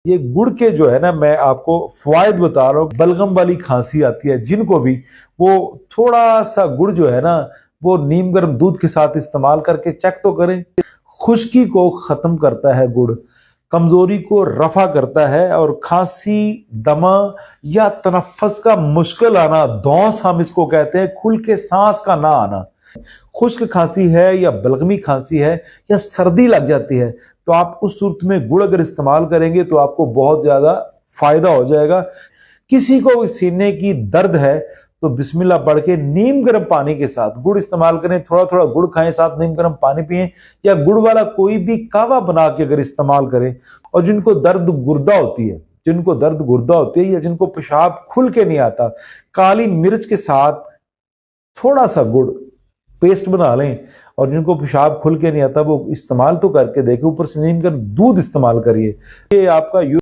ये गुड़ के जो है ना, मैं आपको फवायद बता रहा हूँ। बलगम वाली खांसी आती है जिनको भी, वो थोड़ा सा गुड़ जो है ना, वो नीम गर्म दूध के साथ इस्तेमाल करके चेक तो करें। खुश्की को खत्म करता है गुड़, कमजोरी को रफा करता है, और खांसी, दमा या तनफ्फुस का मुश्किल आना, दौस हम इसको कहते हैं, खुल के सांस का ना आना, खुश्क खांसी है या बलगमी खांसी है या सर्दी लग जाती है, तो आप उस सूरत में गुड़ अगर इस्तेमाल करेंगे तो आपको बहुत ज्यादा फायदा हो जाएगा। किसी को सीने की दर्द है तो बिस्मिल्लाह पढ़ के नीम गर्म पानी के साथ गुड़ इस्तेमाल करें, थोड़ा थोड़ा गुड़ खाएं, साथ नीम गर्म पानी पिएं, या गुड़ वाला कोई भी कावा बना के अगर इस्तेमाल करें। और जिनको दर्द गुर्दा होती है, जिनको दर्द गुर्दा होती है या जिनको पेशाब खुल के नहीं आता, काली मिर्च के साथ थोड़ा सा गुड़ पेस्ट बना लें, और जिनको पेशाब खुल के नहीं आता वो इस्तेमाल तो करके देखें, ऊपर से नीम गर्म दूध इस्तेमाल करिए। ये आपका